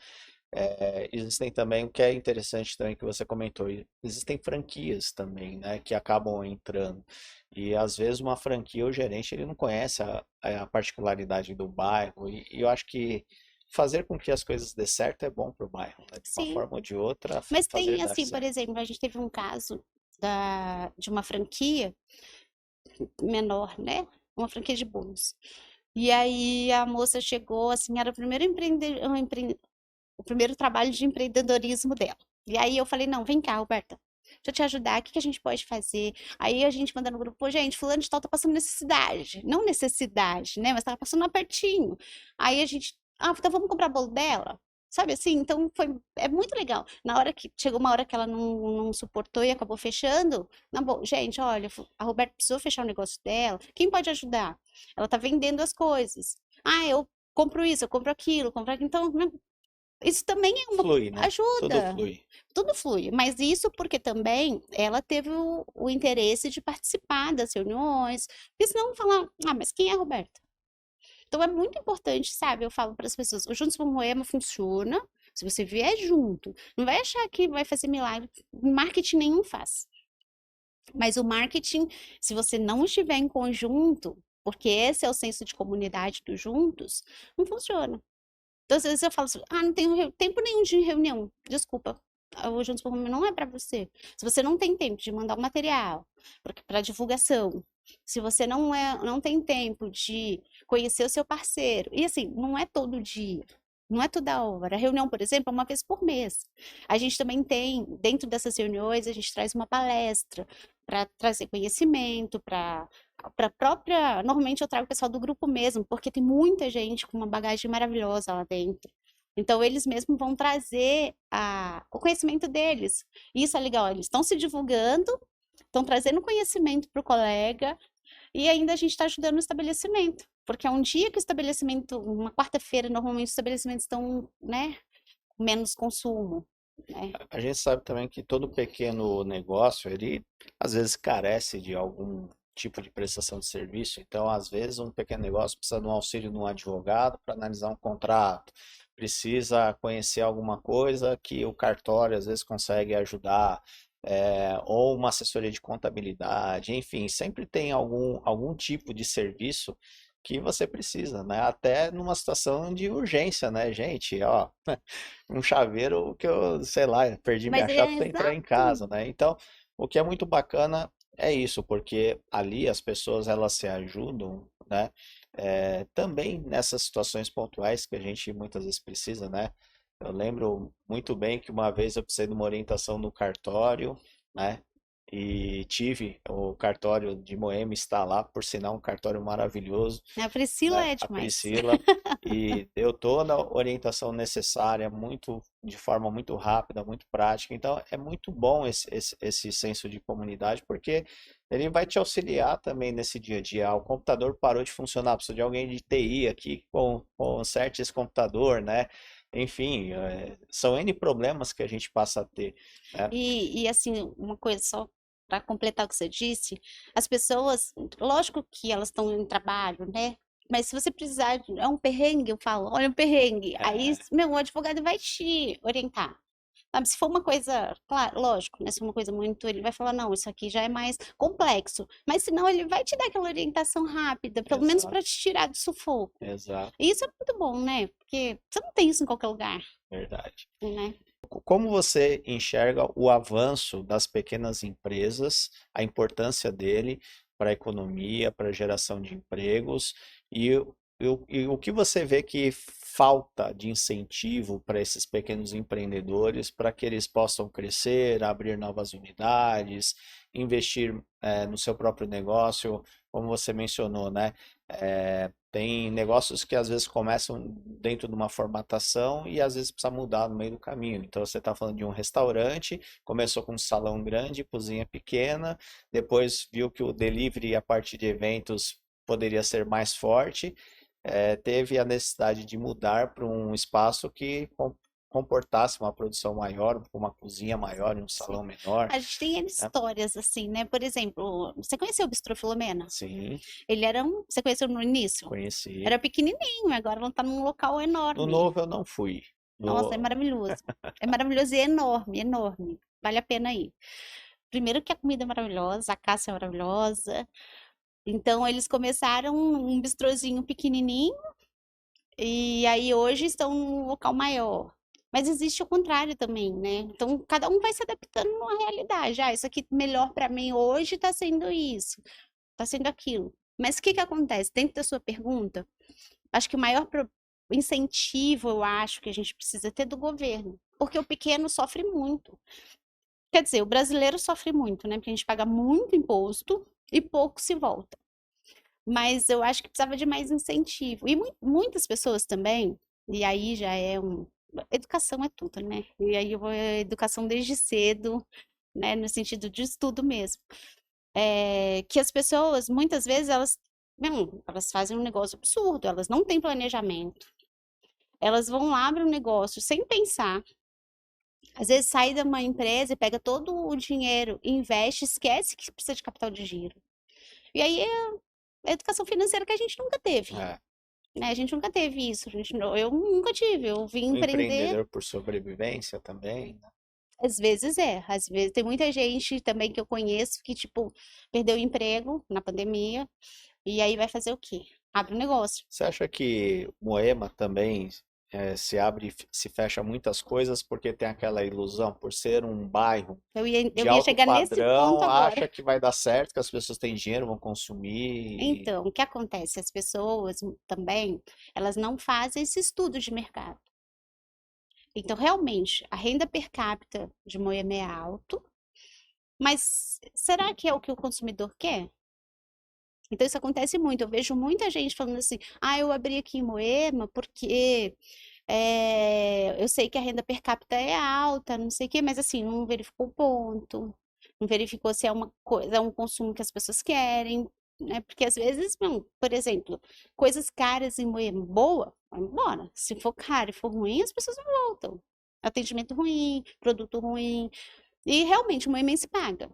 Existem também, o que é interessante também que você comentou, existem franquias também, né, que acabam entrando. E às vezes uma franquia, o gerente, ele não conhece a particularidade do bairro, e eu acho que fazer com que as coisas dê certo é bom para o bairro, né? De uma sim. forma ou de outra, Mas fazer tem, dar assim, por certo. exemplo, a gente teve um caso de uma franquia menor, né? Uma franquia de bolos. E aí a moça chegou, assim, era o primeiro o primeiro trabalho de empreendedorismo dela. E aí eu falei, não, vem cá, Roberta, deixa eu te ajudar, o que que a gente pode fazer? Aí a gente manda no grupo, pô, gente, fulano de tal tá passando necessidade. Não necessidade, né? Mas tava passando um apertinho. Aí a gente, então vamos comprar bolo dela? Sabe assim? Então é muito legal. Na hora que chegou uma hora que ela não suportou e acabou fechando, na boa, gente, olha, a Roberta precisou fechar o negócio dela. Quem pode ajudar? Ela tá vendendo as coisas. Ah, eu compro isso, eu compro aquilo, compro aquilo. Então, né, isso também é uma Flui, né? Tudo ajuda. flui. Tudo flui, mas isso porque também ela teve o interesse de participar das reuniões, porque senão falar, mas quem é a Roberta? Então é muito importante, sabe? Eu falo para as pessoas, o Juntos por Moema funciona se você vier junto. Não vai achar que vai fazer milagre, marketing nenhum faz. Mas o marketing, se você não estiver em conjunto, porque esse é o senso de comunidade dos juntos, não funciona. Então, às vezes eu falo assim, não tenho tempo nenhum de reunião. Desculpa, o Juntos por Mim não é para você. Se você não tem tempo de mandar o material para divulgação, se você não tem tempo de conhecer o seu parceiro, e assim, não é todo dia. Não é toda hora. A reunião, por exemplo, é uma vez por mês. A gente também tem, dentro dessas reuniões, a gente traz uma palestra para trazer conhecimento, para própria. Normalmente eu trago o pessoal do grupo mesmo, porque tem muita gente com uma bagagem maravilhosa lá dentro. Então, eles mesmos vão trazer o conhecimento deles. E isso é legal, eles estão se divulgando estão trazendo conhecimento para o colega e ainda a gente está ajudando o estabelecimento. Porque é um dia que o estabelecimento, uma quarta-feira, normalmente os estabelecimentos estão, né, com menos consumo, né? A gente sabe também que todo pequeno negócio, ele às vezes carece de algum tipo de prestação de serviço. Então, às vezes, um pequeno negócio precisa de um auxílio de um advogado para analisar um contrato, precisa conhecer alguma coisa que o cartório às vezes consegue ajudar, ou uma assessoria de contabilidade, enfim, sempre tem algum tipo de serviço que você precisa, né? Até numa situação de urgência, né, gente? Ó, um chaveiro que eu, sei lá, perdi minha Mas chave é para entrar em exato. casa, né? Então, o que é muito bacana é isso, porque ali as pessoas elas se ajudam, né? Também nessas situações pontuais que a gente muitas vezes precisa, né? Eu lembro muito bem que uma vez eu precisei de uma orientação no cartório, né? E tive o cartório de Moema está lá, por sinal, um cartório maravilhoso, A Priscila né? é A demais. Priscila, e deu toda a orientação necessária, de forma muito rápida, muito prática. Então, é muito bom esse senso de comunidade, porque ele vai te auxiliar também nesse dia a dia. Ah, o computador parou de funcionar, precisa de alguém de TI aqui que conserte esse computador, né? Enfim, são N problemas que a gente passa a ter, né? E assim, uma coisa só para completar o que você disse, as pessoas, lógico que elas estão em trabalho, né? Mas se você precisar, é um perrengue, eu falo, olha um perrengue. Aí, É, meu, o advogado vai te orientar. Sabe, se for uma coisa, claro, lógico, né? Se for uma coisa muito, ele vai falar, não, isso aqui já é mais complexo. Mas senão ele vai te dar aquela orientação rápida, pelo menos exato, para te tirar do sufoco. exato, E isso é muito bom, né? Porque você não tem isso em qualquer lugar, verdade. né? Como você enxerga o avanço das pequenas empresas, a importância dele para a economia, para a geração de empregos e o que você vê que falta de incentivo para esses pequenos empreendedores para que eles possam crescer, abrir novas unidades, investir, no seu próprio negócio, como você mencionou, né? Tem negócios que às vezes começam dentro de uma formatação e às vezes precisa mudar no meio do caminho. Então você está falando de um restaurante, começou com um salão grande, cozinha pequena, depois viu que o delivery a partir de eventos poderia ser mais forte, teve a necessidade de mudar para um espaço que comportasse uma produção maior, uma cozinha maior e um Sim. salão menor, A gente tem N né? histórias assim, né? Por exemplo, você conheceu o Bistrô Filomena? Sim, Ele era um. Você conheceu no início? conheci. Era pequenininho, agora ela tá num local No enorme. novo eu não fui. Nossa, é No... maravilhoso. É maravilhoso e é enorme, enorme. Vale a pena ir. Primeiro que a comida é maravilhosa, a caça é maravilhosa. Então, eles começaram um bistrozinho pequenininho e aí hoje estão num local maior. Mas existe o contrário também, né? Então, cada um vai se adaptando à realidade. Ah, isso aqui melhor para mim hoje está sendo isso, está sendo aquilo. Mas o que que acontece? Dentro da sua pergunta, acho que o maior incentivo, eu acho, que a gente precisa ter do governo. Porque o pequeno sofre muito. Quer dizer, o brasileiro sofre muito, né? Porque a gente paga muito imposto e pouco se volta. Mas eu acho que precisava de mais incentivo. E muitas pessoas também, e aí já é um. Educação é tudo, né? E aí eu vou educação desde cedo, né? No sentido de estudo mesmo. É, que as pessoas, muitas vezes, elas fazem um negócio absurdo, elas não têm planejamento. Elas vão lá para um negócio sem pensar. Às vezes sai de uma empresa e pega todo o dinheiro, investe, esquece que precisa de capital de giro. E aí é a educação financeira que a gente nunca teve, É, né? A gente nunca teve isso. Eu nunca tive. Eu vim o empreender, empreendedor por sobrevivência também, né? às vezes é. Às vezes tem muita gente também que eu conheço que, tipo, perdeu o emprego na pandemia e aí vai fazer o quê? Abre um negócio. Você acha que Moema também se abre e se fecha muitas coisas porque tem aquela ilusão, por ser um bairro Eu de ia alto chegar nesse ponto padrão, agora. acha que vai dar certo, que as pessoas têm dinheiro, vão consumir? Então, o que acontece? As pessoas também, elas não fazem esse estudo de mercado. Então, realmente, a renda per capita de Moema é alto, mas será que é o que o consumidor quer? Então, isso acontece muito. Eu vejo muita gente falando assim: ah, eu abri aqui em Moema porque eu sei que a renda per capita é alta, não sei o quê, mas assim, não verificou o ponto, não verificou se é uma coisa, é um consumo que as pessoas querem, né? Porque às vezes, não, por exemplo, coisas caras em Moema, boa, vai embora. Se for caro e for ruim, as pessoas não voltam. Atendimento ruim, produto ruim. E realmente, o Moema se paga.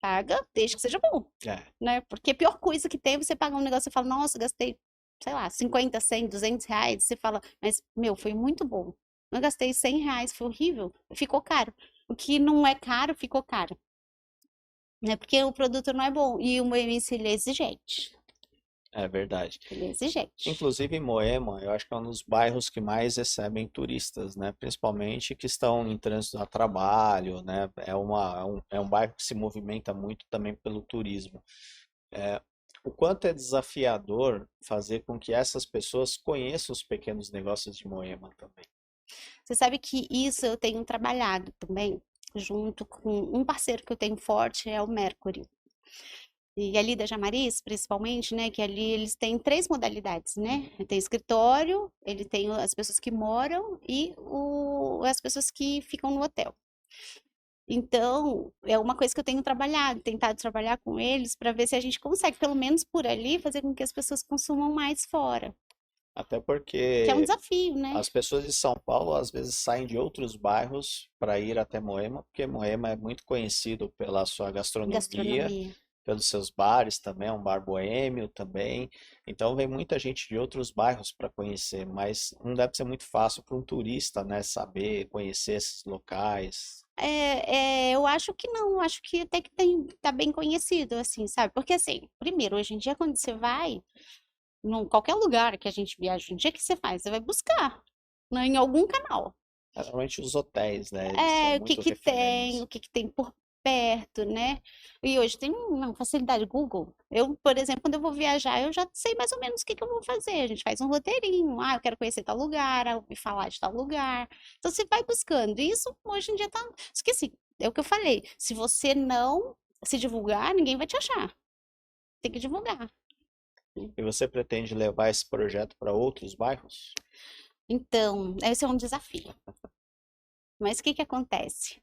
Paga desde que seja bom, É, né? Porque a pior coisa que tem é você pagar um negócio e fala, nossa, gastei, sei lá, 50, 100, R$ 200. Você fala, mas, meu, foi muito bom. Eu gastei R$ 100, foi horrível, ficou caro. O que não é caro, ficou caro. Né? Porque o produto não é bom. E o Moemense, ele é exigente. é verdade. Ele é exigente. Inclusive, Moema, eu acho que é um dos bairros que mais recebem turistas, né? Principalmente que estão em trânsito a trabalho, né? É um bairro que se movimenta muito também pelo turismo. O quanto é desafiador fazer com que essas pessoas conheçam os pequenos negócios de Moema também. Você sabe que isso eu tenho trabalhado também, junto com um parceiro que eu tenho forte, é o Mercury. E ali da Jamariz, principalmente, né, que ali eles têm três modalidades, né? Tem escritório, ele tem as pessoas que moram e as pessoas que ficam no hotel. Então, é uma coisa que eu tenho trabalhado, tentado trabalhar com eles para ver se a gente consegue, pelo menos por ali, fazer com que as pessoas consumam mais fora, Até que é um porque desafio, né? as pessoas de São Paulo às vezes saem de outros bairros para ir até Moema, porque Moema é muito conhecido pela sua gastronomia, Gastronomia. pelos seus bares também, é um bar boêmio também. Então vem muita gente de outros bairros para conhecer, mas não deve ser muito fácil para um turista, né, saber, conhecer esses locais. Eu acho que não, eu acho que até que tá bem conhecido, assim, sabe? Porque, assim, primeiro, hoje em dia, quando você vai, qualquer lugar que a gente viaja, hoje em dia, o que você faz? Você vai buscar, né, em algum canal. Normalmente os hotéis, né, eles são É, o que muito que tem, referentes. o que que tem por perto, né? E hoje tem uma facilidade, Google. Eu, por exemplo, quando eu vou viajar, eu já sei mais ou menos o que que eu vou fazer. A gente faz um roteirinho. Ah, eu quero conhecer tal lugar, ouvir falar de tal lugar. Então você vai buscando. E isso hoje em dia tá. Esqueci, é o que eu falei. Se você não se divulgar, ninguém vai te achar. Tem que divulgar. E você pretende levar esse projeto para outros bairros? Então, esse é um desafio. Mas o que que acontece?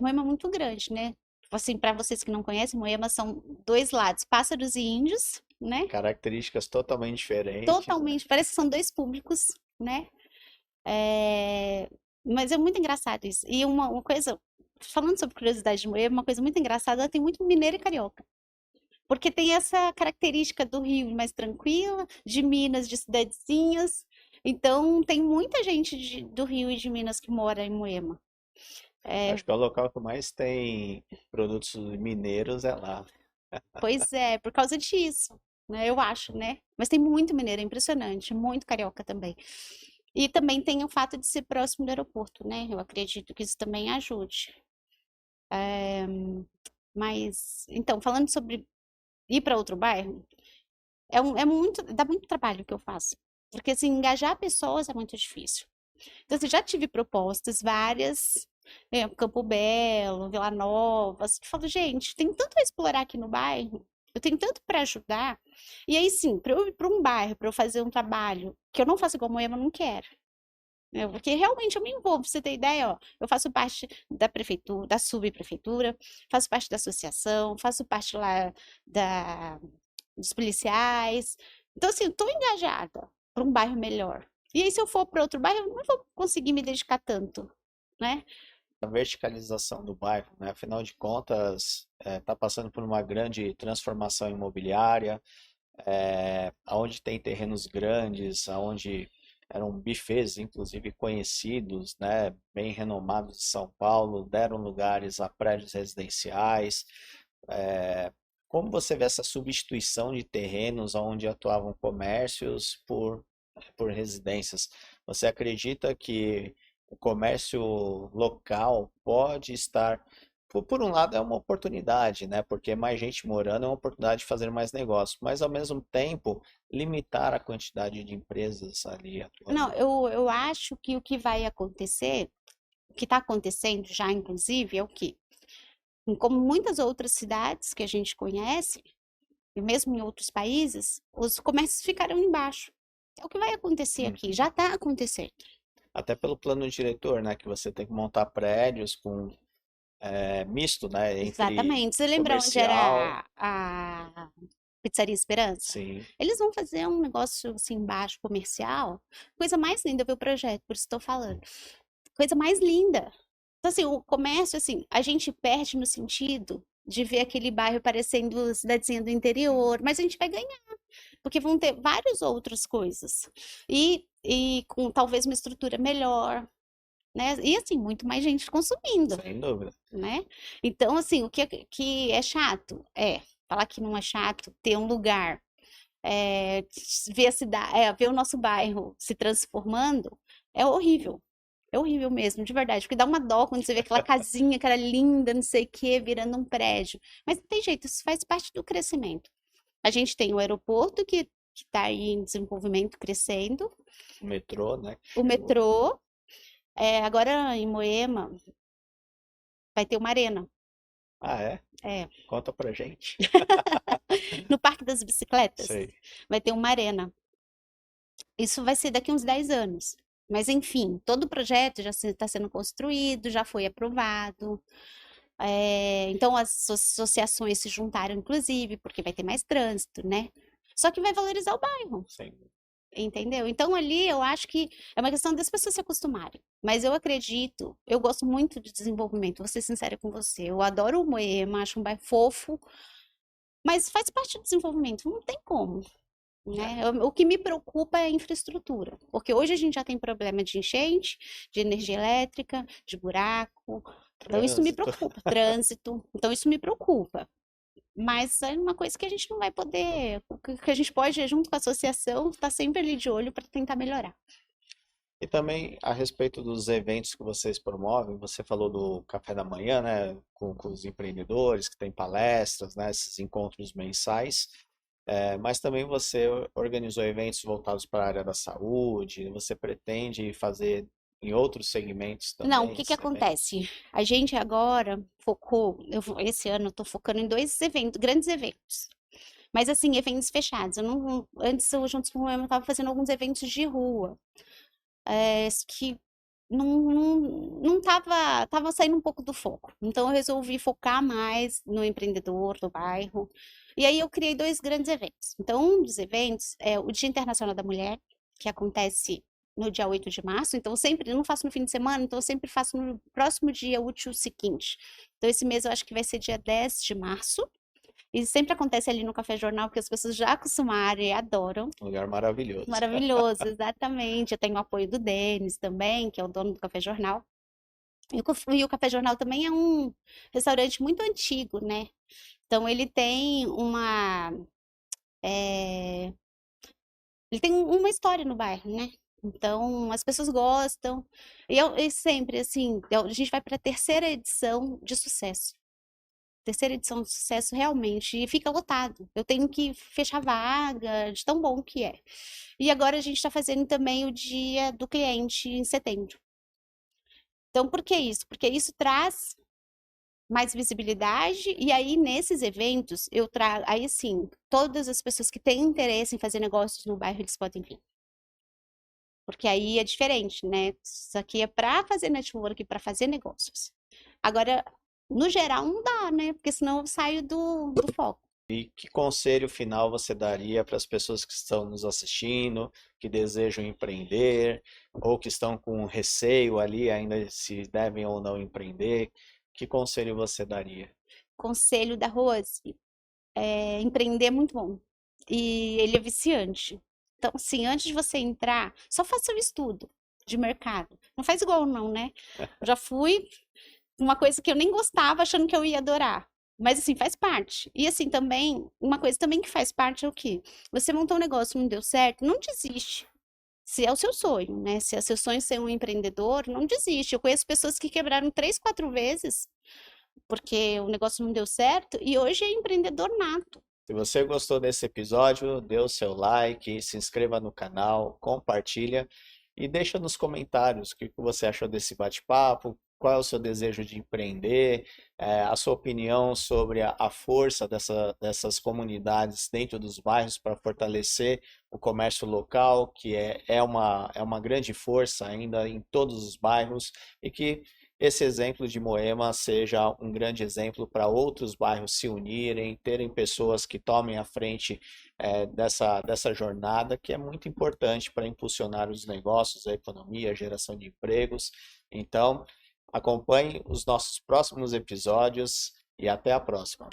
Moema é muito grande, né? Assim, para vocês que não conhecem, Moema são dois lados, pássaros e índios, né? Características totalmente diferentes, né? Totalmente, parece que são dois públicos, né? É, mas é muito engraçado isso. E uma coisa, falando sobre curiosidade de Moema, uma coisa muito engraçada, ela tem muito mineiro e carioca. Porque tem essa característica do Rio mais tranquila, de Minas, de cidadezinhas. Então, tem muita gente do Rio e de Minas que mora em Moema. É, Acho que é o local que mais tem produtos mineiros é lá. Pois é, por causa disso, né? Eu acho, né? Mas tem muito mineiro, é impressionante, muito carioca também. E também tem o fato de ser próximo do aeroporto, né? Eu acredito que isso também ajude. Mas, então, falando sobre ir para outro bairro, dá muito trabalho que eu faço. Porque, assim, engajar pessoas é muito difícil. Então, assim, já tive propostas várias, Campo Belo, Vila Nova. Assim, eu falo, gente, tem tanto a explorar aqui no bairro, eu tenho tanto para ajudar. E aí, sim, para eu ir para um bairro, para eu fazer um trabalho que eu não faço igual a Moema, eu não quero. Né? Porque realmente eu me envolvo, pra você ter ideia, ó, eu faço parte da prefeitura, da subprefeitura, faço parte da associação, faço parte lá da, dos policiais. Então, assim, eu tô engajada para um bairro melhor. E aí, se eu for para outro bairro, eu não vou conseguir me dedicar tanto, né? A verticalização do bairro, né? Afinal de contas, está passando por uma grande transformação imobiliária, onde tem terrenos grandes, onde eram bufês, inclusive conhecidos, né? Bem renomados de São Paulo, deram lugares a prédios residenciais. É, Como você vê essa substituição de terrenos onde atuavam comércios por residências? Você acredita que o comércio local pode estar, por um lado, é uma oportunidade, né? Porque mais gente morando é uma oportunidade de fazer mais negócio, mas ao mesmo tempo limitar a quantidade de empresas ali atuando. Não, eu acho que o que vai acontecer, o que está acontecendo já, inclusive, é o quê? Como muitas outras cidades que a gente conhece, e mesmo em outros países, os comércios ficaram embaixo. É o que vai acontecer aqui, Uhum. já está acontecendo. Até pelo plano diretor, né? Que você tem que montar prédios misto, né? Entre Exatamente. Você lembra onde comercial, era a Pizzaria Esperança? sim, Eles vão fazer um negócio assim embaixo, comercial. Coisa mais linda, eu vi o projeto, por isso estou falando. Coisa mais linda. Então, assim, o comércio, assim, a gente perde no sentido de ver aquele bairro parecendo cidadezinha do interior, mas a gente vai ganhar, porque vão ter várias outras coisas. E com talvez uma estrutura melhor, né? E assim, muito mais gente consumindo, sem dúvida. né? Então, assim, que é chato? Falar que não é chato ter um lugar, é, ver a cidade, ver o nosso bairro se transformando, é horrível. É horrível mesmo, de verdade, porque dá uma dó quando você vê aquela casinha que era linda, não sei o quê, virando um prédio. Mas não tem jeito, isso faz parte do crescimento. A gente tem o aeroporto que está aí em desenvolvimento, crescendo, O metrô, né? Que o chegou. metrô, agora em Moema vai ter uma arena. Ah, é? É, Conta pra gente. no Parque das Bicicletas Sei. vai ter uma arena. Isso vai ser daqui uns 10 anos. Mas, enfim, todo o projeto já está sendo construído, já foi aprovado. Então, as associações se juntaram, inclusive, porque vai ter mais trânsito, né? Só que vai valorizar o bairro, Sim. entendeu? Então, ali eu acho que é uma questão das pessoas se acostumarem. Mas eu acredito, eu gosto muito de desenvolvimento, vou ser sincera com você. Eu adoro o Moema, acho um bairro fofo, mas faz parte do desenvolvimento, não tem como. É. Né? O que me preocupa é a infraestrutura, porque hoje a gente já tem problema de enchente, de energia elétrica, de buraco, então isso me Trânsito. preocupa, trânsito, então isso me preocupa. Mas é uma coisa que a gente não vai poder, o que a gente pode, junto com a associação, estar sempre ali de olho para tentar melhorar. E também a respeito dos eventos que vocês promovem, você falou do café da manhã, né, com os empreendedores, que tem palestras, né, esses encontros mensais, mas também você organizou eventos voltados para a área da saúde, você pretende fazer em outros segmentos Não, o também que que esses eventos? acontece? A gente agora focou, esse ano eu estou focando em dois eventos, grandes eventos. Mas assim, eventos fechados. Eu não, antes eu juntos com o eu estava fazendo alguns eventos de rua. Que não tava saindo um pouco do foco. Então eu resolvi focar mais no empreendedor do bairro. E aí eu criei dois grandes eventos. Então, um dos eventos é o Dia Internacional da Mulher, que acontece no dia 8 de março. Então, eu não faço no fim de semana, então eu sempre faço no próximo dia útil seguinte. Então, esse mês eu acho que vai ser dia 10 de março. E sempre acontece ali no Café Jornal, porque as pessoas já acostumaram e adoram. Um lugar maravilhoso. Maravilhoso, exatamente. Eu tenho o apoio do Denis também, que é o dono do Café Jornal. E o Café Jornal também é um restaurante muito antigo, né? Então ele tem é, ele tem uma história no bairro, né? Então as pessoas gostam. E sempre assim, a gente vai para a terceira edição de sucesso. Terceira edição de sucesso realmente, e fica lotado. Eu tenho que fechar vaga, de tão bom que é. E agora a gente está fazendo também o dia do cliente em setembro. Então, por que isso? Porque isso traz mais visibilidade, e aí nesses eventos eu trago, aí sim, todas as pessoas que têm interesse em fazer negócios no bairro, eles podem vir. Porque aí é diferente, né? Isso aqui é para fazer network, para fazer negócios. Agora, no geral, não dá, né? Porque senão eu saio do foco. E que conselho final você daria para as pessoas que estão nos assistindo, que desejam empreender, ou que estão com receio ali, ainda se devem ou não empreender? Que conselho você daria? Conselho da Rose, empreender é muito bom. E ele é viciante. Então, assim, antes de você entrar, só faça o estudo de mercado. Não faz igual, não, né? Já fui uma coisa que eu nem gostava, achando que eu ia adorar. Mas, assim, faz parte. E, assim, também, uma coisa também que faz parte é o quê? Você montou um negócio, não deu certo, não desiste. Se é o seu sonho, né? Se é seu sonho ser um empreendedor, não desiste. Eu conheço pessoas que quebraram 3, 4 vezes porque o negócio não deu certo e hoje é empreendedor nato. Se você gostou desse episódio, dê o seu like, se inscreva no canal, compartilha e deixa nos comentários o que você achou desse bate-papo, qual é o seu desejo de empreender, a sua opinião sobre a força dessas comunidades dentro dos bairros para fortalecer o comércio local, que é uma grande força ainda em todos os bairros e que esse exemplo de Moema seja um grande exemplo para outros bairros se unirem, terem pessoas que tomem a frente dessa jornada, que é muito importante para impulsionar os negócios, a economia, a geração de empregos. Então, acompanhe os nossos próximos episódios e até a próxima.